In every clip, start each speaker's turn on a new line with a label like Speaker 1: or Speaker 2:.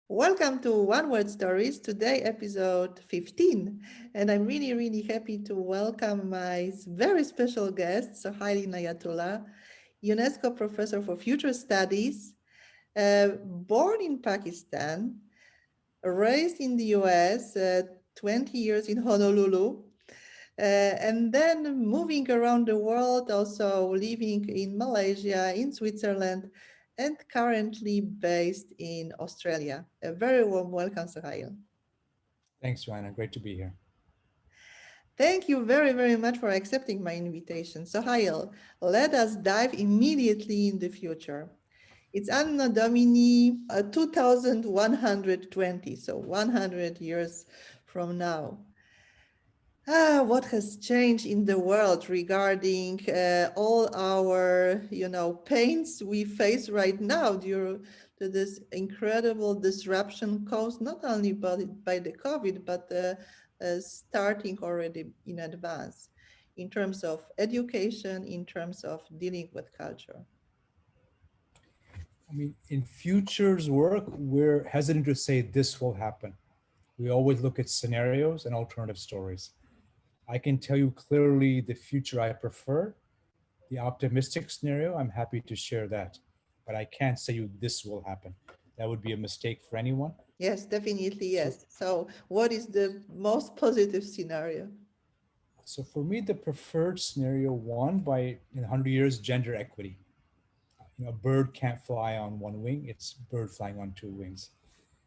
Speaker 1: Welcome to One Word Stories, today episode 15. And I'm really happy to welcome my very special guest, Sohail Inayatullah, UNESCO Professor for Future Studies, born in Pakistan, raised in the US, 20 years in Honolulu, and then moving around the world, also living in Malaysia, in Switzerland, and currently based in Australia. A very warm welcome, Sohail.
Speaker 2: Thanks, Joanna. Great to be here.
Speaker 1: Thank you very much for accepting my invitation. Sohail, let us dive immediately in the future. It's Anno Domini 2120, so 100 years from now. What has changed in the world regarding all our, pains we face right now due to this incredible disruption caused not only by the COVID, but starting already in advance in terms of education, in terms of dealing with culture.
Speaker 2: In futures work, we're hesitant to say this will happen. We always look at scenarios and alternative stories. I can tell you clearly the future I prefer. The optimistic scenario, I'm happy to share that. But I can't say you this will happen. That would be a mistake for anyone.
Speaker 1: Yes, definitely
Speaker 2: So,
Speaker 1: yes. So what is the most positive scenario?
Speaker 2: so for me, the preferred scenario one by in 100 years, gender equity. A bird can't fly on one wing, it's bird flying on two wings.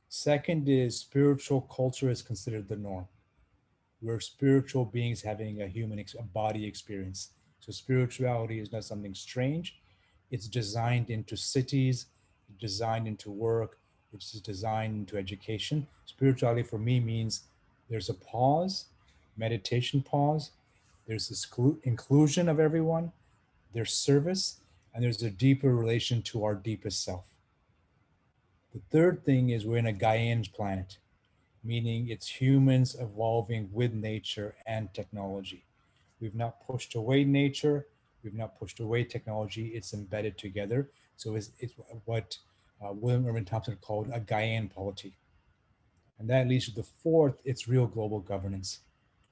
Speaker 2: Second is spiritual culture is considered the norm. We're spiritual beings having a body experience. So spirituality is not something strange. It's designed into cities, designed into work, it's designed into education. Spirituality for me means there's a pause, meditation pause, there's this inclusion of everyone, there's service, and there's a deeper relation to our deepest self. The third thing is we're in a Gaian planet, meaning it's humans evolving with nature and technology. We've not pushed away nature, we've not pushed away technology, it's embedded together. So it's what William Irvin Thompson called a Gaian polity. And that leads to the fourth, it's real global governance.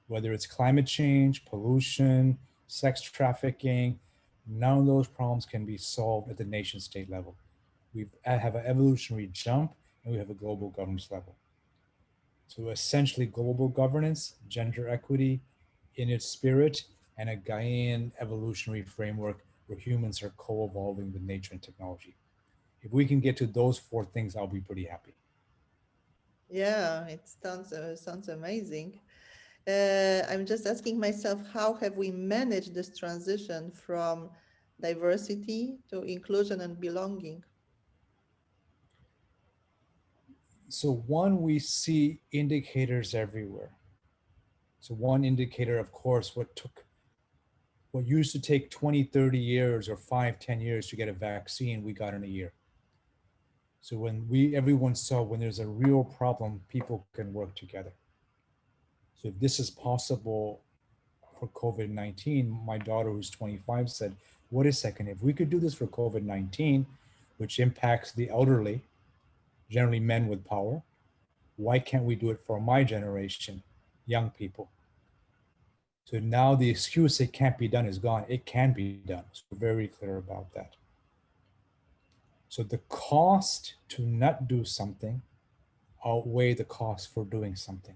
Speaker 2: Whether it's climate change, pollution, sex trafficking, none of those problems can be solved at the nation state level. We have an evolutionary jump and we have a global governance level. So essentially global governance, gender equity in its spirit, and a Gaian evolutionary framework where humans are co-evolving with nature and technology. If we can get to those four things, I'll be pretty happy.
Speaker 1: Yeah, it sounds amazing. I'm just asking myself, how have we managed this transition from diversity to inclusion and belonging?
Speaker 2: So one, we see indicators everywhere. So one indicator, of course, what used to take 20, 30 years or 5, 10 years to get a vaccine, we got in a year. So everyone saw when there's a real problem, people can work together. So if this is possible for COVID-19, my daughter who's 25 said, wait a second, if we could do this for COVID-19, which impacts the elderly, generally men with power, why can't we do it for my generation, young people? So now the excuse it can't be done is gone. It can be done. So we're very clear about that. So the cost to not do something outweigh the cost for doing something.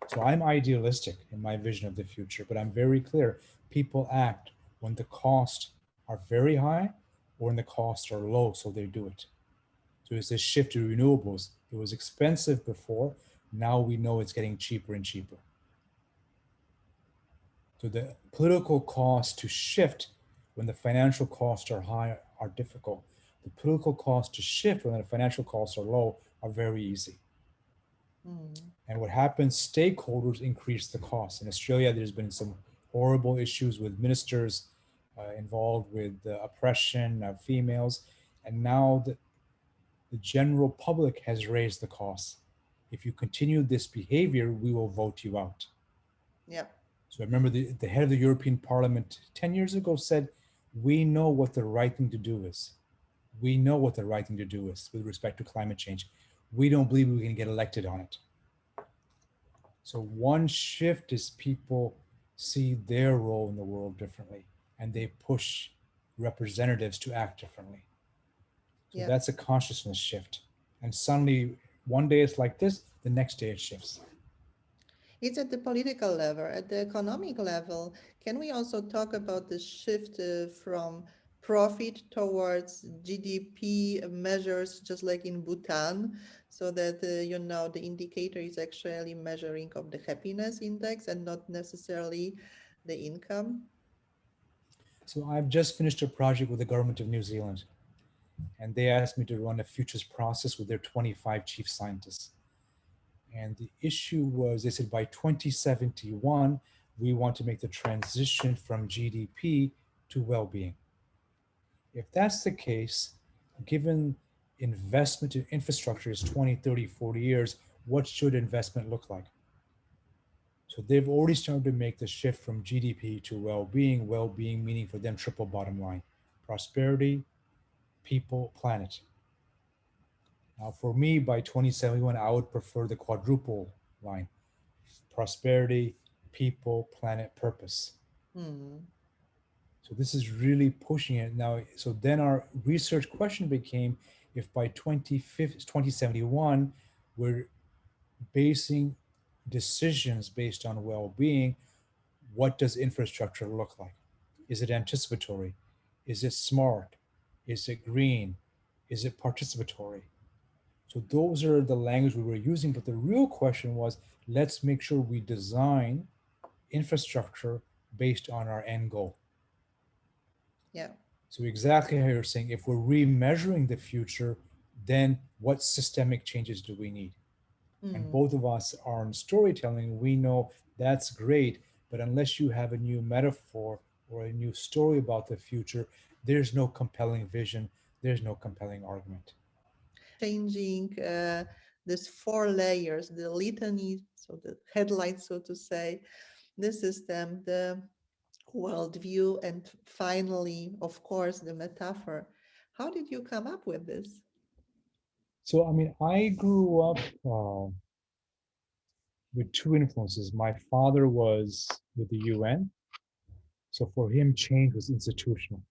Speaker 2: So I'm idealistic in my vision of the future, but I'm very clear. People act when the costs are very high or when the costs are low, so they do it. So it's this shift to renewables. It was expensive before. Now we know it's getting cheaper and cheaper. So the political costs to shift when the financial costs are high are difficult. The political costs to shift when the financial costs are low are very easy.
Speaker 1: Mm.
Speaker 2: And what happens, stakeholders increase the cost. In Australia, there's been some horrible issues with ministers involved with the oppression of females. And now the general public has raised the costs. If you continue this behavior, we will vote you out.
Speaker 1: Yeah.
Speaker 2: So I remember the head of the European Parliament 10 years ago said, we know what the right thing to do is. We know what the right thing to do is with respect to climate change. we don't believe we can get elected on it. So one shift is people see their role in the world differently and they push representatives to act differently. So
Speaker 1: Yeah.
Speaker 2: that's a consciousness shift. And suddenly, one day it's like this, the next day it shifts.
Speaker 1: It's at the political level, at the economic level. Can we also talk about the shift from profit towards GDP measures, just like in Bhutan, so that the indicator is actually measuring of the happiness index and not necessarily the income?
Speaker 2: So I've just finished a project with the government of New Zealand, and they asked me to run a futures process with their 25 chief scientists. And the issue was they said by 2071, we want to make the transition from GDP to well being. If that's the case, given investment in infrastructure is 20, 30, 40 years, what should investment look like? So they've already started to make the shift from GDP to well being meaning for them triple bottom line prosperity, people, planet. Now, for me, by 2071, I would prefer the quadruple line prosperity, people, planet, purpose.
Speaker 1: Hmm.
Speaker 2: So this is really pushing it now. So then our research question became if by 2071 we're basing decisions based on well-being, what does infrastructure look like? Is it anticipatory? Is it smart? Is it green? Is it participatory? So those are the language we were using. But the real question was, let's make sure we design infrastructure based on our end goal.
Speaker 1: Yeah.
Speaker 2: So exactly how you're saying, if we're remeasuring the future, then what systemic changes do we need? And
Speaker 1: Hmm.
Speaker 2: both of us are in storytelling. We know that's great, but unless you have a new metaphor or a new story about the future, there's no compelling vision, there's no compelling argument.
Speaker 1: Changing these four layers, the litany, so the headlights, so to say, the system, the worldview, and finally, of course, the metaphor. How did you come up with this?
Speaker 2: So, I mean, I grew up with two influences. My father was with the UN, so for him, change was institutional.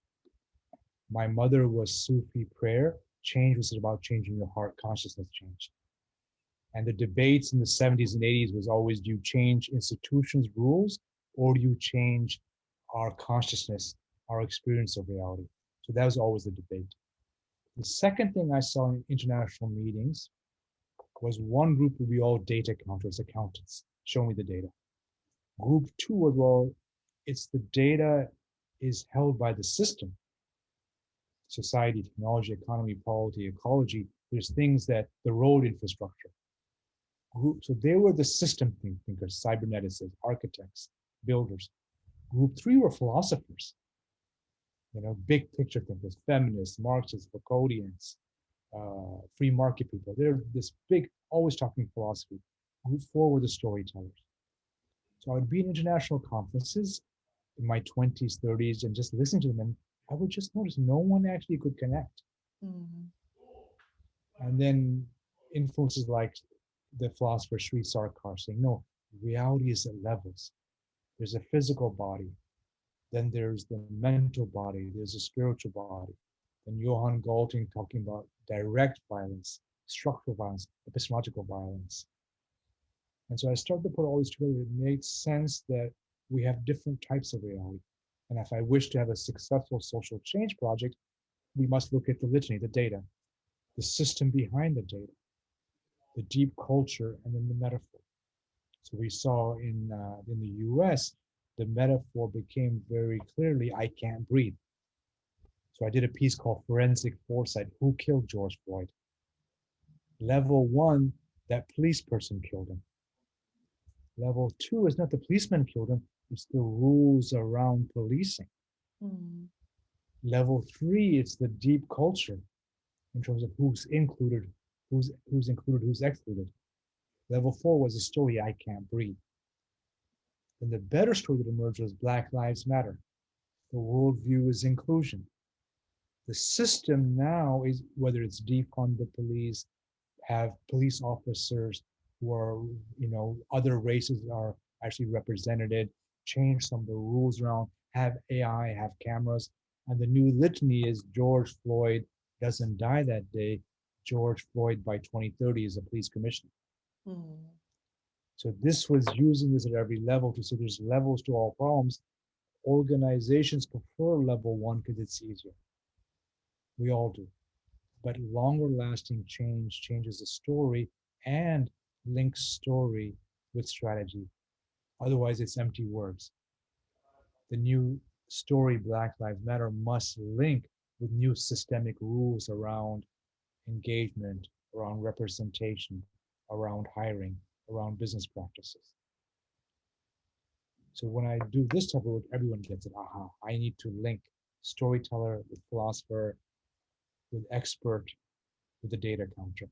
Speaker 2: My mother was Sufi prayer. Change was about changing your heart, consciousness change. And the debates in the 70s and 80s was always, do you change institutions, rules, or do you change our consciousness, our experience of reality? So that was always the debate. The second thing I saw in international meetings was one group would be all data counters, accountants. Show me the data. Group two was, well, it's the data is held by the system, society, technology, economy, polity, ecology. There's things that the road infrastructure. Group, so they were the system thinkers, cyberneticists, architects, builders. Group three were philosophers, big picture thinkers, feminists, Marxists, Foucauldians, free market people. They're this big, always talking philosophy. Group four were the storytellers. So I would be in international conferences in my 20s, 30s, and just listening to them, and I would just notice no one actually could connect.
Speaker 1: Mhm.
Speaker 2: And then influences like the philosopher Sri Sarkar saying, no, reality is at levels. There's a physical body, then there's the mental body, there's a spiritual body. Then Johann Galtung talking about direct violence, structural violence, epistemological violence. And so I started to put all this together. It made sense that we have different types of reality. And if I wish to have a successful social change project, we must look at the litany, the data, the system behind the data, the deep culture, and then the metaphor. So we saw in the U.S. the metaphor became very clearly, I can't breathe. So I did a piece called Forensic Foresight, Who Killed George Floyd? Level one, that police person killed him. Level two is not the policeman killed him, it's the rules around policing.
Speaker 1: Mm.
Speaker 2: Level three, it's the deep culture in terms of who's included, who's included, who's excluded. Level four was a story, I can't breathe. Then the better story that emerged was Black Lives Matter. The worldview is inclusion. The system now is, whether it's defund the police, have police officers who are, other races are actually represented, change some of the rules around, have AI, have cameras. And the new litany is George Floyd doesn't die that day. George Floyd by 2030 is a police commissioner.
Speaker 1: Mm.
Speaker 2: So this was using this at every level to say there's levels to all problems. Organizations prefer level one because it's easier. We all do. But longer lasting change changes the story and links story with strategy. Otherwise, it's empty words. The new story, Black Lives Matter, must link with new systemic rules around engagement, around representation, around hiring, around business practices. So when I do this type of work, everyone gets it. Aha, I need to link storyteller with philosopher, with expert, with the data counter.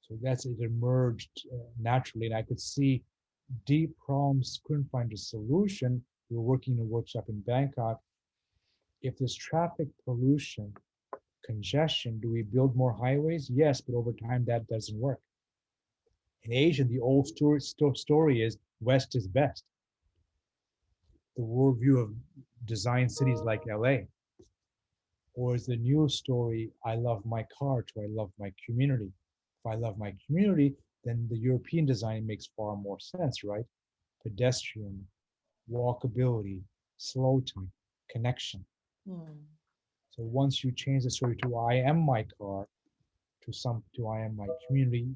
Speaker 2: So that's it emerged naturally, and I could see deep problems couldn't find a solution. We were working in a workshop in Bangkok. If there's traffic pollution, congestion, do we build more highways? Yes, but over time that doesn't work. In Asia, the old story is West is best. The worldview of design cities like LA, or is the new story, I love my car to I love my community. If I love my community, then the European design makes far more sense, right? Pedestrian, walkability, slow time, connection.
Speaker 1: Mm.
Speaker 2: So once you change the story to I am my car to I am my community,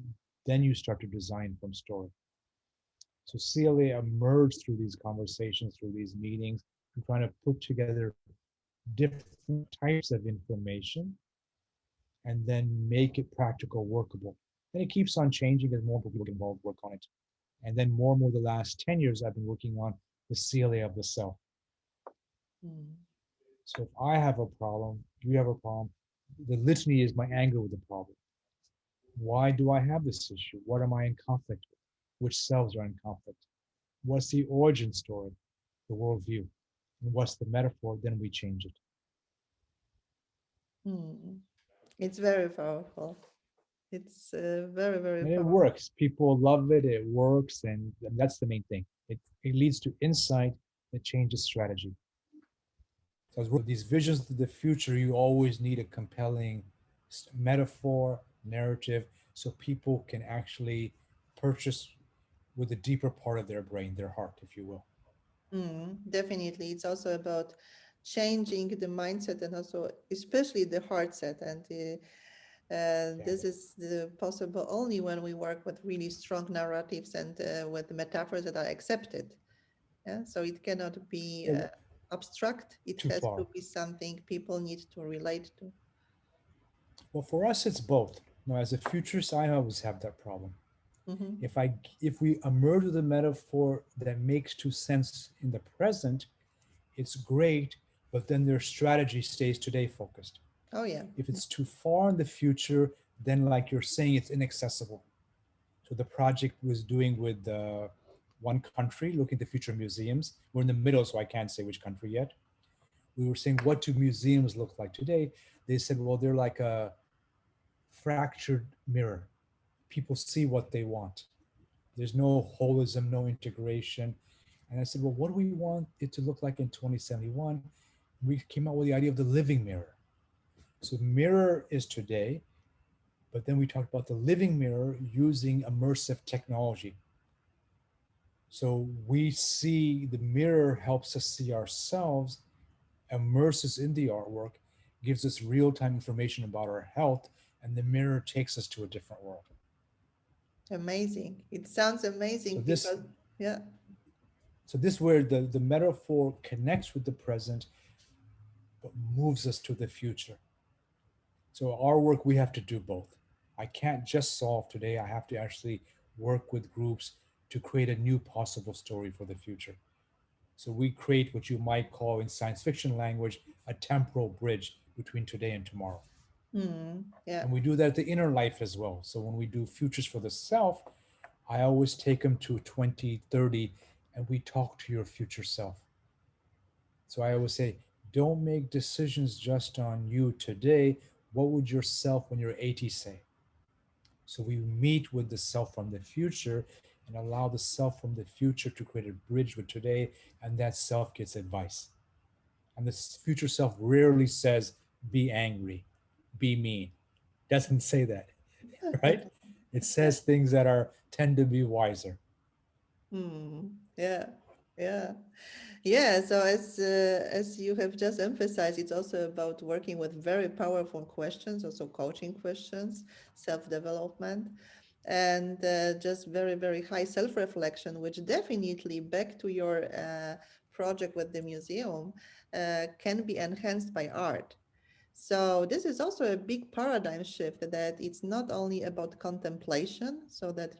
Speaker 2: then you start to design from story. So CLA emerged through these conversations, through these meetings, and trying to put together different types of information and then make it practical, workable. And it keeps on changing as more people get involved, work on it. And then more and more the last 10 years, I've been working on the CLA of the self.
Speaker 1: Mm.
Speaker 2: So if I have a problem, you have a problem, the litany is my anger with the problem. Why do I have this issue? What am I in conflict with? Which selves are in conflict? What's the origin story, the worldview? And what's the metaphor? Then we change it.
Speaker 1: Mm. It's very powerful. It's very, very
Speaker 2: And it
Speaker 1: powerful.
Speaker 2: works. People love it. It works. And that's the main thing. It leads to insight that changes strategy. So as with these visions of the future, you always need a compelling metaphor, narrative, so people can actually purchase with the deeper part of their brain, their heart, if you will.
Speaker 1: Mm, definitely. It's also about changing the mindset and also especially the heart set. And
Speaker 2: Yeah.
Speaker 1: this is possible only when we work with really strong narratives and with metaphors that are accepted. Yeah? So it cannot be
Speaker 2: Well,
Speaker 1: abstract. It
Speaker 2: too
Speaker 1: has to
Speaker 2: far.
Speaker 1: be something people need to relate to.
Speaker 2: Well, for us, it's both. Now, as a futurist, I always have that problem.
Speaker 1: Hmm.
Speaker 2: If we emerge with a metaphor that makes too sense in the present, it's great, but then their strategy stays today focused.
Speaker 1: Oh, yeah.
Speaker 2: If it's too far in the future, then like you're saying, it's inaccessible. So the project was doing with one country, looking at the future museums. We're in the middle, so I can't say which country yet. We were saying, what do museums look like today? They said, well, they're like a fractured mirror. People see what they want. There's no holism, no integration. And I said, well, what do we want it to look like in 2071? We came out with the idea of the living mirror. So mirror is today, but then we talked about the living mirror using immersive technology. So we see the mirror helps us see ourselves, immerses in the artwork, gives us real-time information about our health, and the mirror takes us to a different world.
Speaker 1: Amazing. It sounds
Speaker 2: So
Speaker 1: amazing
Speaker 2: this
Speaker 1: because, yeah.
Speaker 2: so this where the metaphor connects with the present but moves us to the future. So our work, we have to do both. I can't just solve today. I have to actually work with groups to create a new possible story for the future. So we create what you might call in science fiction language a temporal bridge between today and tomorrow.
Speaker 1: Mm, yeah.
Speaker 2: And we do that at the inner life as well. So when we do futures for the self, I always take them to 2030 and we talk to your future self. So I always say, don't make decisions just on you today. What would yourself when you're 80 say? So we meet with the self from the future and allow the self from the future to create a bridge with today, and that self gets advice. And the future self rarely says, be angry, be mean. Doesn't say that, right? It says things that are tend to be wiser.
Speaker 1: Hmm. Yeah. Yeah. Yeah. So as you have just emphasized, it's also about working with very powerful questions, also coaching questions, self-development, and just very, very high self-reflection, which definitely back to your project with the museum can be enhanced by art. So this is also a big paradigm shift that it's not only about contemplation, so that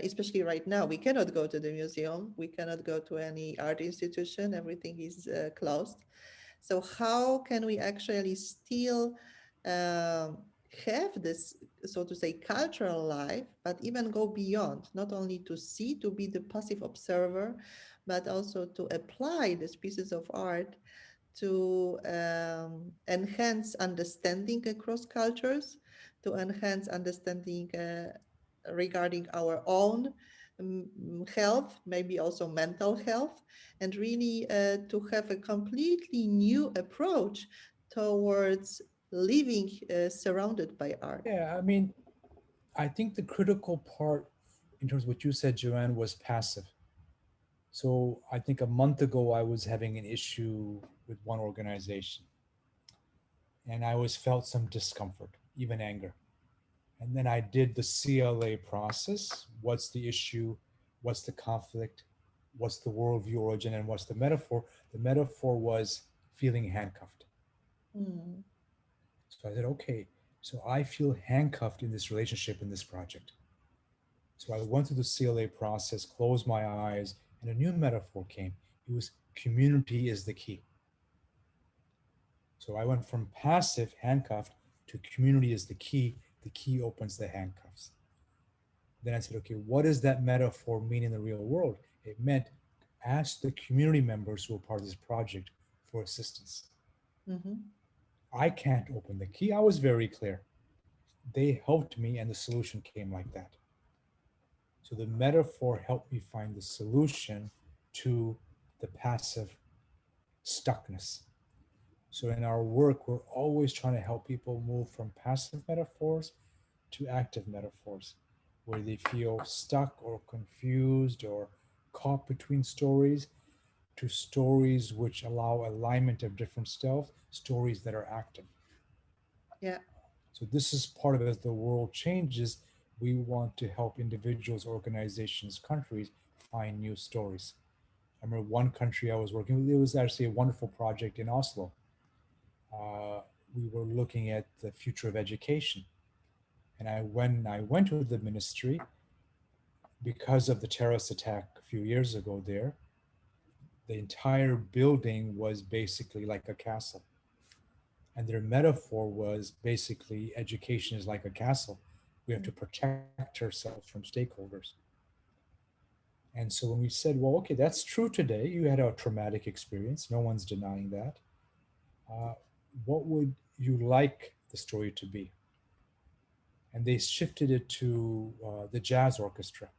Speaker 1: especially right now, we cannot go to the museum, we cannot go to any art institution, everything is closed. So how can we actually still um, have this, so to say, cultural life, but even go beyond, not only to see, to be the passive observer, but also to apply these pieces of art to enhance understanding across cultures, to enhance understanding regarding our own health, maybe also mental health, and really to have a completely new approach towards living surrounded by art.
Speaker 2: Yeah, I mean, I think the critical part in terms of what you said, Joanne, was passive. So I think a month ago I was having an issue with one organization and I always felt some discomfort, even anger. And then I did the CLA process. What's the issue? What's the conflict? What's the worldview origin? And what's the metaphor? The metaphor was feeling handcuffed.
Speaker 1: Mm,
Speaker 2: So I said, okay, so I feel handcuffed in this relationship, in this project. So I went through the CLA process, closed my eyes, and a new metaphor came. It was community is the key. So I went from passive, handcuffed, to community is the key. The key opens the handcuffs. Then I said, okay, what does that metaphor mean in the real world? It meant ask the community members who are part of this project for assistance.
Speaker 1: mhm.
Speaker 2: I can't open the key. I was very clear. They helped me, and the solution came like that. So the metaphor helped me find the solution to the passive stuckness. So in our work, we're always trying to help people move from passive metaphors to active metaphors, where they feel stuck or confused or caught between stories, to stories which allow alignment of different styles, stories that are active.
Speaker 1: Yeah.
Speaker 2: So this is part of as the world changes, we want to help individuals, organizations, countries find new stories. I remember one country I was working with, it was actually a wonderful project in Oslo. Uh, we were looking at the future of education. And when I went to the ministry, because of the terrorist attack a few years ago there, the entire building was basically like a castle. And their metaphor was basically education is like a castle. We have to protect ourselves from stakeholders. And so when we said, well, okay, that's true today, you had a traumatic experience, no one's denying that. Uh, what would you like the story to be? And they shifted it to the jazz orchestra.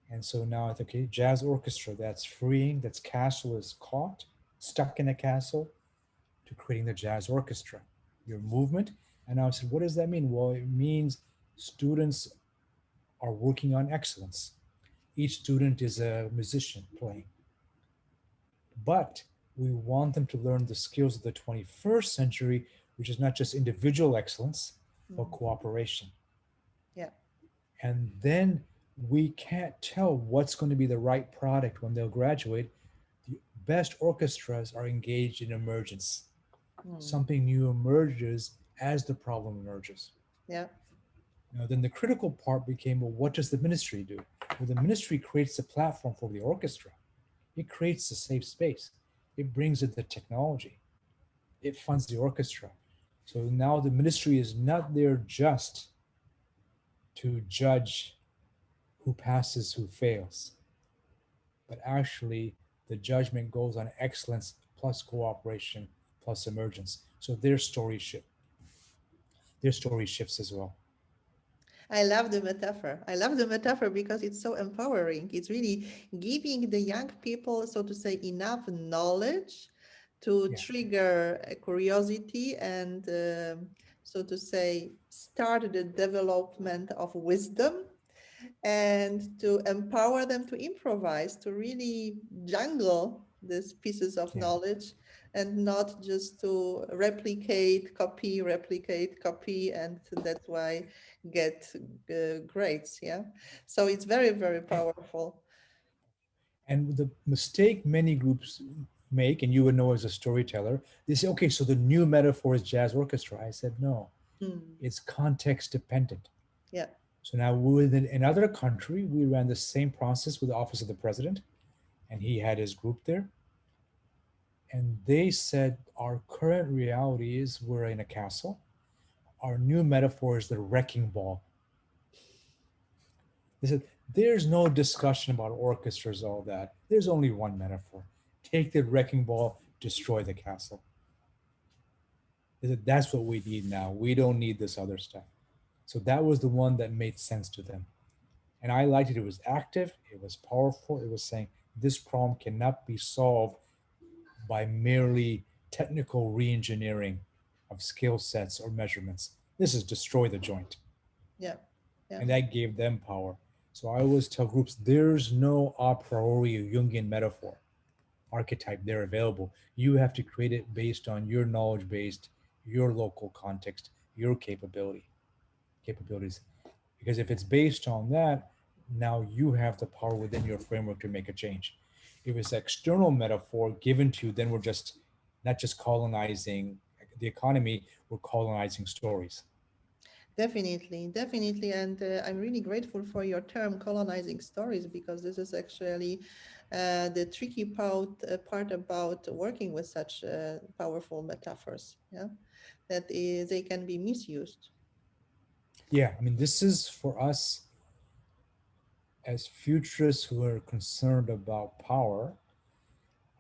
Speaker 2: And so now I think, okay, jazz orchestra, that's freeing, that's castle is caught, stuck in a castle, to creating the jazz orchestra, your movement. And I said, what does that mean? Well, it means students are working on excellence. Each student is a musician playing, but we want them to learn the skills of the 21st century, which is not just individual excellence, but
Speaker 1: Mm,
Speaker 2: cooperation.
Speaker 1: yeah.
Speaker 2: And then we can't tell what's going to be the right product when they'll graduate. The best orchestras are engaged in emergence.
Speaker 1: Mm,
Speaker 2: Something new emerges as the problem emerges.
Speaker 1: yeah.
Speaker 2: Now, then the critical part became, well, what does the ministry do? Well, the ministry creates a platform for the orchestra. It creates a safe space. It brings in the technology. It funds the orchestra. So now the ministry is not there just to judge who passes, who fails, but actually the judgment goes on excellence plus cooperation plus emergence. So their story shift. their story shifts as well.
Speaker 1: I love the metaphor. I love the metaphor because it's so empowering. It's really giving the young people, so to say, enough knowledge to
Speaker 2: Yeah.
Speaker 1: trigger a curiosity and, so to say, start the development of wisdom and to empower them to improvise, to really jungle these pieces of
Speaker 2: Yeah.
Speaker 1: knowledge and not just to replicate, copy, and that's why get grades. Yeah. So it's very, very
Speaker 2: And,
Speaker 1: powerful.
Speaker 2: and the mistake many groups make, and you would know as a storyteller, they say, okay, so the new metaphor is jazz orchestra. I said, no,
Speaker 1: Hmm.
Speaker 2: it's context dependent.
Speaker 1: Yeah.
Speaker 2: So now within another country, we ran the same process with the office of the president, and he had his group there. And they said, our current reality is we're in a castle. Our new metaphor is the wrecking ball. They said, there's no discussion about orchestras, all that. There's only one metaphor. Take the wrecking ball, destroy the castle. They said, that's what we need now. We don't need this other stuff. So that was the one that made sense to them. And I liked it. It was active, it was powerful. It was saying this problem cannot be solved by merely technical re engineering of skill sets or measurements. This is destroy the joint.
Speaker 1: Yeah. Yeah.
Speaker 2: And that gave them power. So I always tell groups there's no a priori Jungian metaphor archetype there available. You have to create it based on your knowledge based, your local context, your capabilities. Because if it's based on that, now you have the power within your framework to make a change. If it's external metaphor given to you, then we're just not just colonizing the economy, we're colonizing stories.
Speaker 1: Definitely, definitely. And I'm really grateful for your term colonizing stories because this is actually the tricky part about working with such powerful metaphors. Yeah, that is, they can be misused.
Speaker 2: Yeah, I mean, this is for us as futurists who are concerned about power.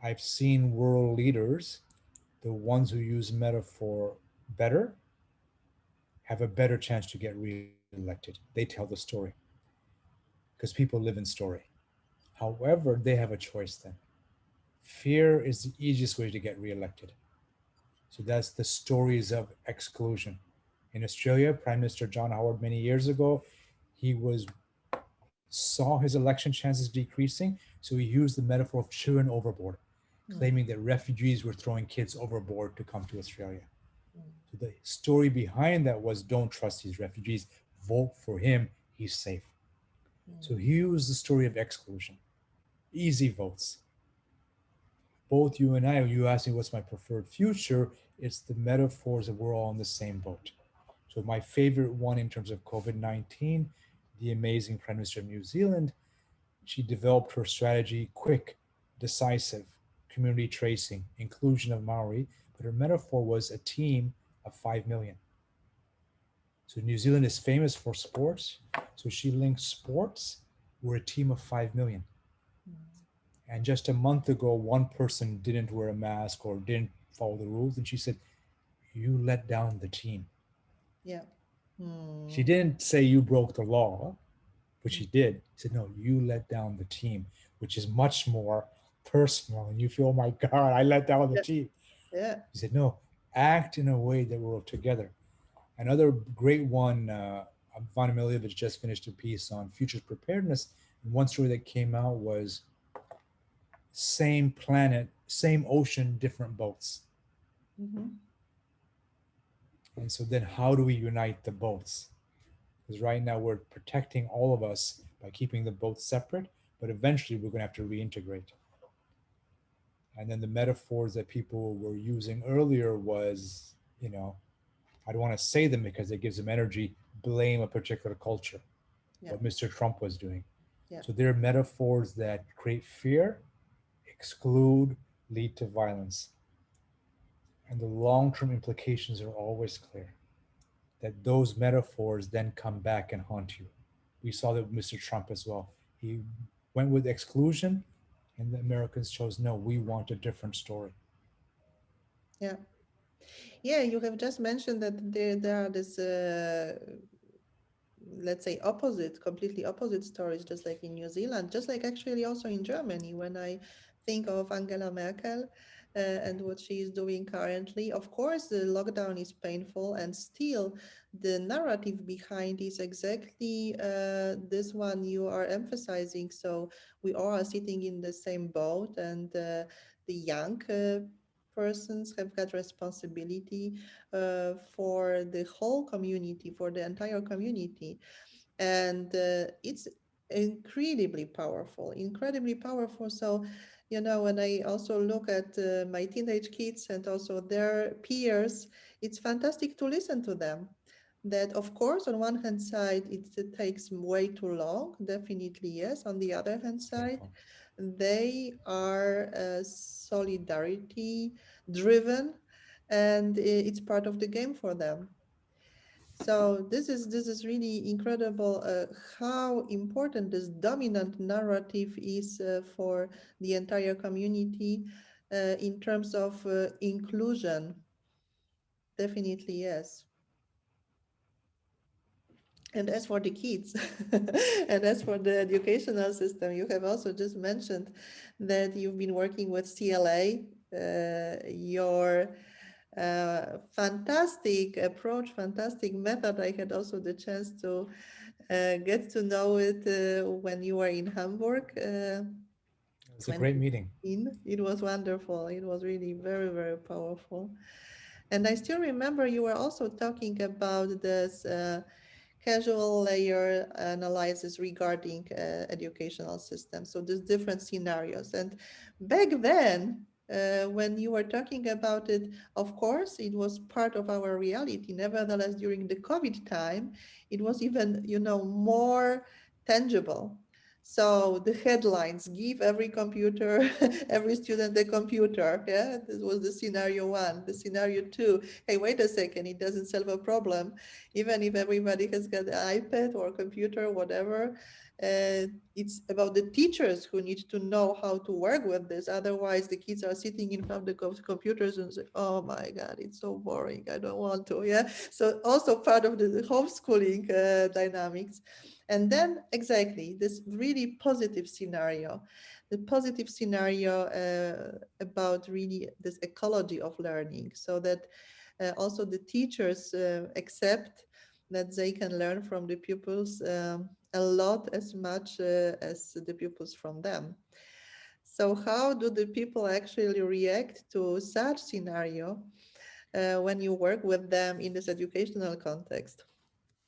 Speaker 2: I've seen world leaders, the ones who use metaphor better, have a better chance to get reelected. They tell the story because people live in story. However, they have a choice then. Fear is the easiest way to get reelected. So that's the stories of exclusion. In Australia, Prime Minister John Howard many years ago, he was saw his election chances decreasing, so he used the metaphor of children overboard,
Speaker 1: Mm,
Speaker 2: claiming that refugees were throwing kids overboard to come to Australia.
Speaker 1: mm,
Speaker 2: So the story behind that was don't trust these refugees, vote for him, he's safe. So
Speaker 1: mm.
Speaker 2: he used the story of exclusion, easy votes. Both you and I, you asked me what's my preferred future, it's the metaphors that we're all in the same boat. So my favorite one in terms of COVID-19, the amazing Prime Minister of New Zealand, she developed her strategy quick, decisive, community tracing, inclusion of Maori, but her metaphor was a team of 5 million. So New Zealand is famous for sports. So she linked sports. We're a team of 5 million.
Speaker 1: Mm.
Speaker 2: And just a month ago, one person didn't wear a mask or didn't follow the rules. And she said, you let down the team.
Speaker 1: Yeah.
Speaker 2: She
Speaker 1: Mm.
Speaker 2: didn't say you broke the law, but
Speaker 1: Mm.
Speaker 2: she did. She said, no, you let down the team, which is much more personal. And you feel, oh my God, I let down the
Speaker 1: Yeah.
Speaker 2: team.
Speaker 1: Yeah.
Speaker 2: She said, no, act in a way that we're together. Another great one, Vana Miljevic just finished a piece on futures preparedness. And one story that came out was same planet, same ocean, different boats.
Speaker 1: Mm-hmm.
Speaker 2: And so then how do we unite the boats? Because right now we're protecting all of us by keeping the boats separate, but eventually we're going to have to reintegrate. And then the metaphors that people were using earlier was, I don't want to say them because it gives them energy, blame a particular culture,
Speaker 1: Yeah.
Speaker 2: what Mr. Trump was doing.
Speaker 1: Yeah.
Speaker 2: So they're metaphors that create fear, exclude, lead to violence. And the long term implications are always clear that those metaphors then come back and haunt you. We saw that with Mr. Trump as well. He went with exclusion, and the Americans chose no, we want a different story.
Speaker 1: Yeah. Yeah, you have just mentioned that there are this let's say opposite, completely opposite stories, just like in New Zealand, just like actually also in Germany. When I think of Angela Merkel and what she is doing currently, of course, the lockdown is painful, and still the narrative behind is exactly this one you are emphasizing. So we all are sitting in the same boat, and the young persons have got responsibility for the whole community, for the entire community. And it's incredibly powerful. So, when I also look at my teenage kids and also their peers, it's fantastic to listen to them. That, of course, on one hand side, it takes way too long, definitely, yes. On the other hand side,
Speaker 2: Painful.
Speaker 1: they are solidarity driven, and it's part of the game for them. So this is really incredible how important this dominant narrative is for the entire community in terms of inclusion. Definitely, yes. And as for the kids, and as for the educational system, you have also just mentioned that you've been working with CLA. Your fantastic approach, fantastic method. I had also the chance to get to know it when you were in Hamburg,
Speaker 2: It was a great meeting.
Speaker 1: 2015. It was wonderful. It was really very, very powerful. And I still remember you were also talking about this casual layer analysis regarding educational systems. So there's different scenarios. And back then, when you were talking about it, of course, it was part of our reality. Nevertheless, during the COVID time, it was even, more tangible. So the headlines give every computer, every student a computer. Yeah, this was the scenario one. The scenario two, hey, wait a second, it doesn't solve a problem even if everybody has got an iPad or computer, whatever. It's about the teachers who need to know how to work with this. Otherwise, the kids are sitting in front of the computers and say, "Oh my God, it's so boring. I don't want to." Yeah. So also part of the homeschooling dynamics. And then exactly this really positive scenario, the positive scenario about really this ecology of learning, so that also the teachers accept that they can learn from the pupils a lot as much as the pupils from them. So how do the people actually react to such scenario when you work with them in this educational context?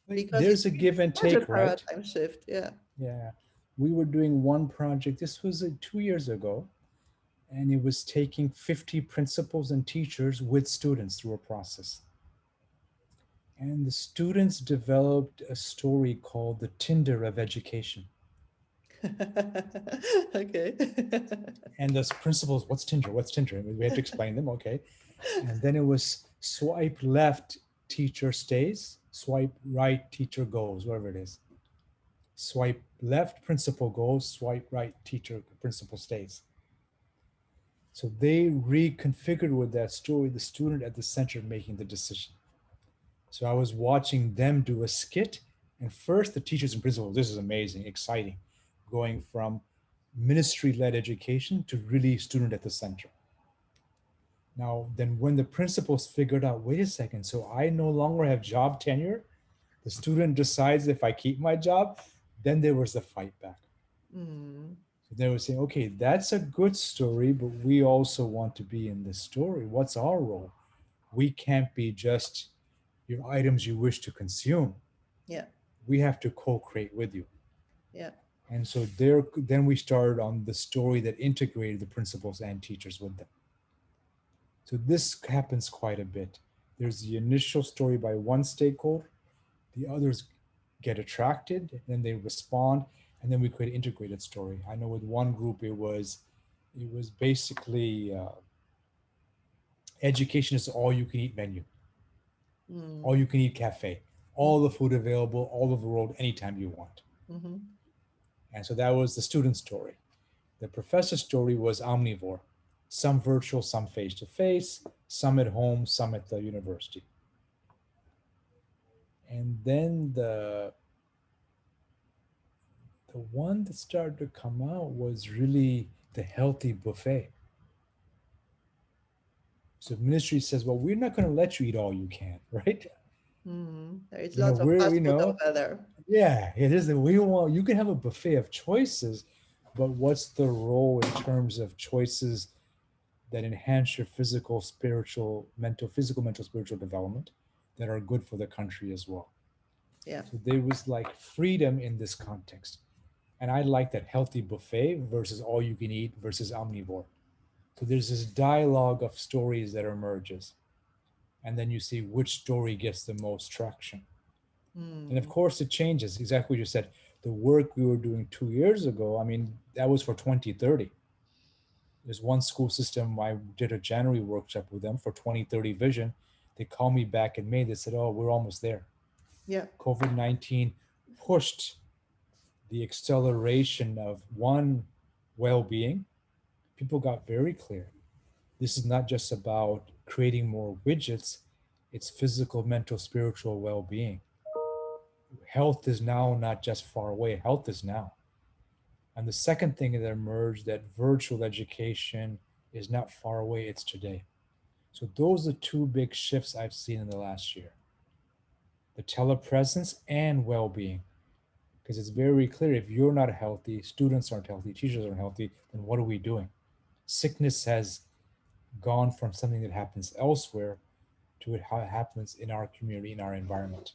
Speaker 2: Like,
Speaker 1: Because it's
Speaker 2: there's a
Speaker 1: really
Speaker 2: give and
Speaker 1: such a
Speaker 2: take, right?
Speaker 1: paradigm shift. Yeah.
Speaker 2: Yeah. We were doing one project, this was 2 years ago, and it was taking 50 principals and teachers with students through a process. And the students developed a story called the Tinder of education.
Speaker 1: Okay.
Speaker 2: And the principals, what's Tinder? What's Tinder? And we had to explain them, okay. And then it was swipe left, teacher stays, swipe right, teacher goes, whatever it is. Swipe left, principal goes, swipe right, teacher, principal stays. So they reconfigured with that story the student at the center making the decision. So I was watching them do a skit, and first the teachers and principals, this is amazing, exciting, going from ministry led education to really student at the center. Now, then when the principals figured out, wait a second, so I no longer have job tenure, the student decides if I keep my job, then there was the fight back.
Speaker 1: Mm,
Speaker 2: So they were saying, okay, that's a good story, but we also want to be in this story. What's our role? We can't be just your items you wish to consume.
Speaker 1: yeah,
Speaker 2: We have to co-create with you.
Speaker 1: yeah.
Speaker 2: And so there, then we started on the story that integrated the principals and teachers with them. So this happens quite a bit. There's the initial story by one stakeholder, the others get attracted, then they respond, and then we create an integrated story. I know with one group it was basically education is all you can eat menu, all
Speaker 1: Mm,
Speaker 2: you can eat cafe, all the food available all over the world anytime you want.
Speaker 1: mm-hmm.
Speaker 2: And so that was the student story. The professor story was omnivore, some virtual, some face to face, some at home, some at the university. And then the one that started to come out was really the healthy buffet. So ministry says, well, we're not going to let you eat all you can, right?
Speaker 1: There is
Speaker 2: You know,
Speaker 1: lots of
Speaker 2: we're,
Speaker 1: fast
Speaker 2: you
Speaker 1: food
Speaker 2: know,
Speaker 1: over there.
Speaker 2: yeah, it is that we want, you can have a buffet of choices, but what's the role in terms of choices that enhance your physical, mental, spiritual development that are good for the country as well?
Speaker 1: Yeah.
Speaker 2: So there was like freedom in this context. And I like that healthy buffet versus all you can eat versus omnivore. So there's this dialogue of stories that emerges. And then you see which story gets the most traction. And of
Speaker 1: Hmm.
Speaker 2: course, it changes. Exactly what you said. The work we were doing 2 years ago, I mean, that was for 2030. There's one school system, I did a January workshop with them for 2030 vision. They called me back in May. They said, oh, we're almost there.
Speaker 1: Yeah.
Speaker 2: COVID-19 pushed the acceleration of one, well being. People got very clear. This is not just about creating more widgets, it's physical, mental, spiritual well being. Health is now not just far away, health is now. And the second thing that emerged, that virtual education is not far away, it's today. So those are two big shifts I've seen in the last year, the telepresence and well being. Because it's very clear if you're not healthy, students aren't healthy, teachers aren't healthy, then what are we doing? Sickness has gone from something that happens elsewhere to how it happens in our community, in our environment.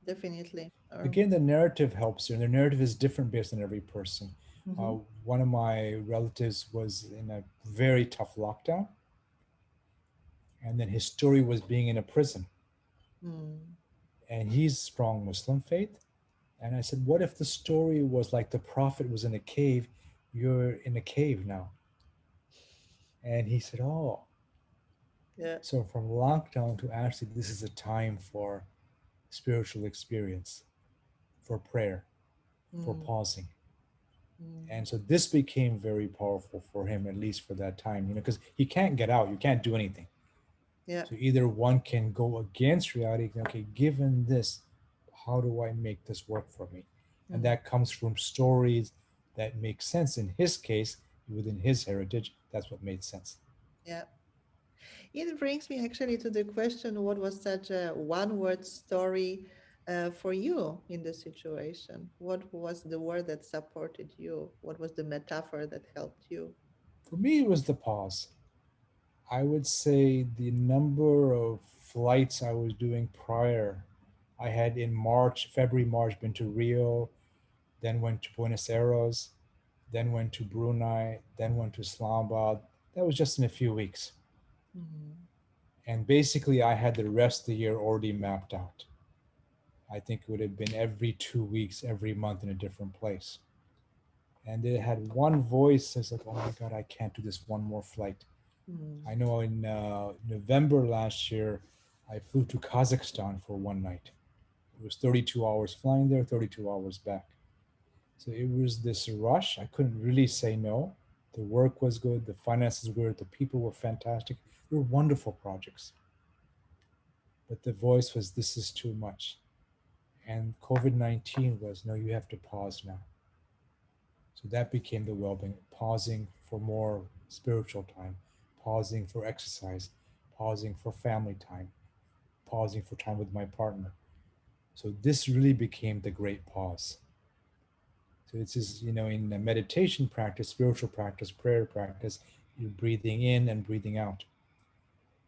Speaker 1: Definitely.
Speaker 2: Again, the narrative helps here, and the narrative is different based on every person.
Speaker 1: Mhm.
Speaker 2: One of my relatives was in a very tough lockdown, and then his story was being in a prison,
Speaker 1: Mm.
Speaker 2: and he's strong Muslim faith. And I said, what if the story was like the prophet was in a cave, you're in a cave now? And he said, oh,
Speaker 1: Yeah.
Speaker 2: so from lockdown to actually, this is a time for spiritual experience, for prayer, for
Speaker 1: Mm.
Speaker 2: pausing.
Speaker 1: Mm.
Speaker 2: And so this became very powerful for him, at least for that time, because he can't get out, you can't do anything.
Speaker 1: Yeah.
Speaker 2: So either one can go against reality, okay, given this, how do I make this work for me? And
Speaker 1: Mm.
Speaker 2: that comes from stories that make sense. In his case, within his heritage, that's what made sense.
Speaker 1: Yeah. It brings me actually to the question, what was such a one-word story for you in the situation? What was the word that supported you? What was the metaphor that helped you?
Speaker 2: For me, it was the pause. I would say the number of flights I was doing prior, I had in March, February, March, been to Rio, then went to Buenos Aires, then went to Brunei, then went to Islamabad. That was just in a few weeks.
Speaker 1: Mm.
Speaker 2: And basically, I had the rest of the year already mapped out. I think it would have been every 2 weeks, every month in a different place. And it had one voice that's like, oh my God, I can't do this one more flight. I
Speaker 1: Mm.
Speaker 2: know in November last year, I flew to Kazakhstan for one night. It was 32 hours flying there, 32 hours back. So it was this rush. I couldn't really say no. The work was good, the finances were good, the people were fantastic. They were wonderful projects. But the voice was, this is too much. And COVID 19 was, no, you have to pause now. So that became the well being, pausing for more spiritual time, pausing for exercise, pausing for family time, pausing for time with my partner. So this really became the great pause. So it's just, in a meditation practice, spiritual practice, prayer practice, you're breathing in and breathing out.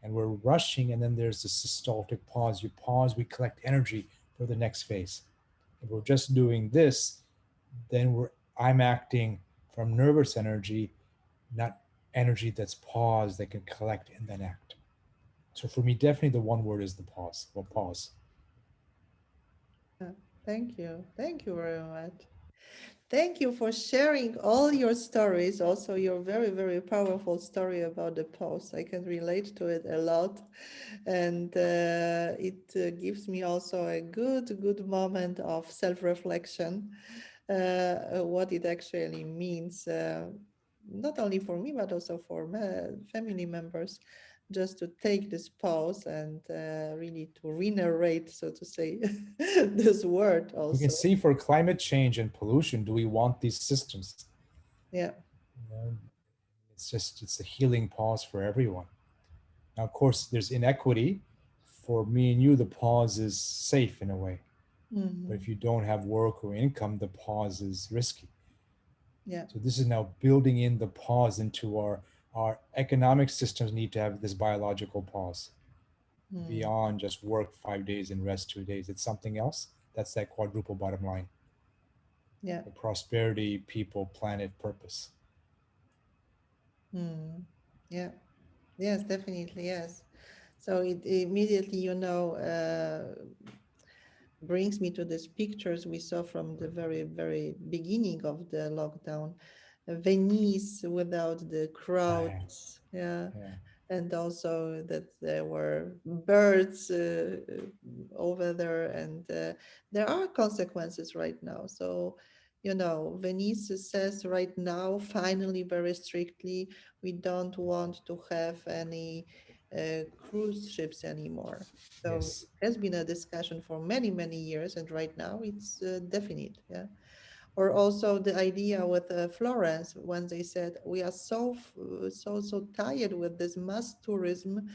Speaker 2: And we're rushing, and then there's the systolic pause. You pause, we collect energy for the next phase. If we're just doing this, then I'm acting from nervous energy, not energy that's paused that can collect and then act. So for me, definitely the one word is the pause. Well, pause.
Speaker 1: Yeah. Thank you. Thank you very much. Thank you for sharing all your stories, also your very, very powerful story about the post. I can relate to it a lot. And it gives me also a good moment of self reflection, what it actually means. not only for me, but also for family members, just to take this pause and really to re-narrate, so to say, this word
Speaker 2: You can
Speaker 1: also.
Speaker 2: see for climate change and pollution, do we want these systems?
Speaker 1: Yeah.
Speaker 2: You know, it's a healing pause for everyone. Now, of course, there's inequity. For me and you, the pause is safe in a way. But
Speaker 1: Hmm.
Speaker 2: if you don't have work or income, the pause is risky.
Speaker 1: Yeah.
Speaker 2: So this is now building in the pause into our economic systems need to have this biological pause
Speaker 1: Mm.
Speaker 2: beyond just work 5 days and rest 2 days. It's something else. That's that quadruple bottom line:
Speaker 1: Yeah.
Speaker 2: the prosperity, people, planet, purpose.
Speaker 1: Mm. Yeah. Yes, definitely. Yes. So it immediately, brings me to these pictures we saw from the very, very beginning of the lockdown. Venice without the
Speaker 2: Yeah,
Speaker 1: crowds, yeah,
Speaker 2: yeah,
Speaker 1: and also that there were birds over there, and there are consequences right now. So, Venice says right now, finally, very strictly, we don't want to have any cruise ships anymore. So
Speaker 2: yes,
Speaker 1: it has been a discussion for many, many years, and right now it's definite. Yeah. Or also the idea with Florence when they said we are so tired with this mass tourism.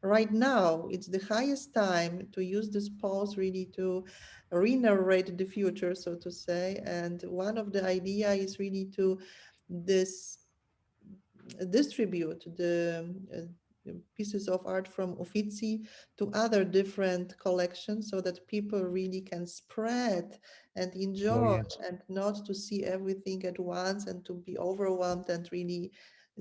Speaker 1: Right now, it's the highest time to use this pause really to re-narrate the future, so to say. And one of the idea is really to this distribute the pieces of art from Uffizi to other different collections so that people really can spread and enjoy
Speaker 2: brilliant.
Speaker 1: and not to see everything at once and to be overwhelmed and really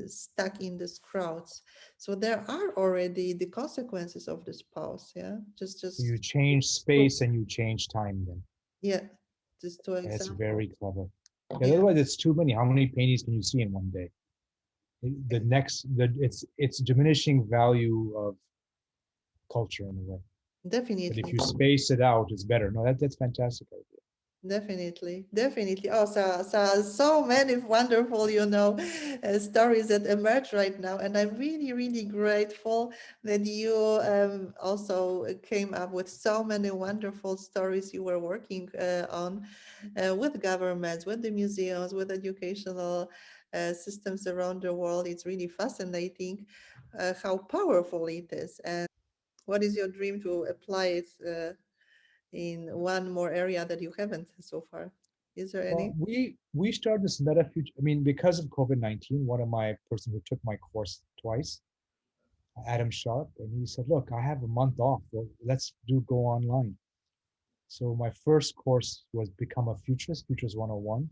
Speaker 1: stuck in these crowds. So there are already the consequences of this pause. Yeah,
Speaker 2: So you
Speaker 1: just
Speaker 2: change
Speaker 1: to-
Speaker 2: space and you change time then.
Speaker 1: yeah, just two
Speaker 2: That's
Speaker 1: examples.
Speaker 2: very clever. Yeah,
Speaker 1: Yeah,
Speaker 2: otherwise it's too many. How many paintings can you see in one day? The next, it's diminishing value of culture in a way. But if
Speaker 1: definitely.
Speaker 2: you space it out, it's better. No, that's fantastic idea.
Speaker 1: Definitely, definitely. Oh, so many wonderful, stories that emerge right now, and I'm really, really grateful that you also came up with so many wonderful stories you were working on with governments, with the museums, with educational systems around the world. It's really fascinating how powerful it is. And what is your dream to apply it? In one more area that you haven't so far? Is there
Speaker 2: Well,
Speaker 1: any?
Speaker 2: we started this meta future. I mean, because of COVID-19, one of my person who took my course twice, Adam Sharp, and he said, "Look, I have a month off. Well, let's do go online." So my first course was Become a Futurist, Futures 101.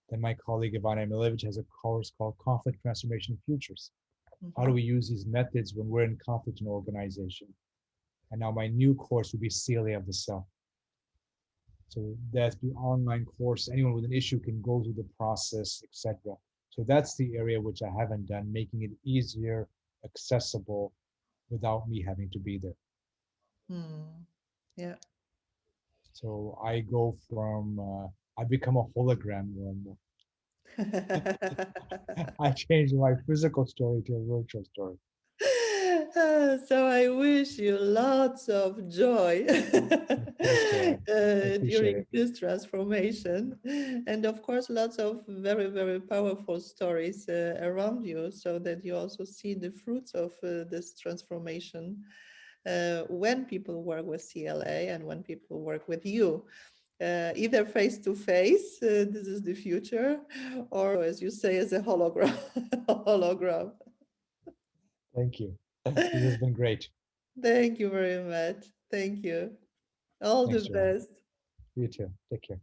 Speaker 2: Then my colleague Ivana Milevich has a course called Conflict Transformation Futures. How
Speaker 1: Mhm.
Speaker 2: do we use these methods when we're in conflict in an organization? And now my new course will be CLA of the Self. So that's the online course. Anyone with an issue can go through the process, etc. So that's the area which I haven't done, making it easier, accessible, without me having to be there.
Speaker 1: Hmm. Yeah.
Speaker 2: So I go from I become a hologram more and more. I change my physical story to a virtual story.
Speaker 1: So I wish you lots of joy
Speaker 2: Thanks, Joanne. I appreciate
Speaker 1: during
Speaker 2: it.
Speaker 1: this transformation, and of course, lots of very, very powerful stories around you, so that you also see the fruits of this transformation when people work with CLA and when people work with you. Either face to face, this is the future, or as you say, as a hologram. hologram.
Speaker 2: Thank you. This has been great.
Speaker 1: Thank you very much. Thank you. All the
Speaker 2: Thanks, Joanne.
Speaker 1: best.
Speaker 2: You too. Take care.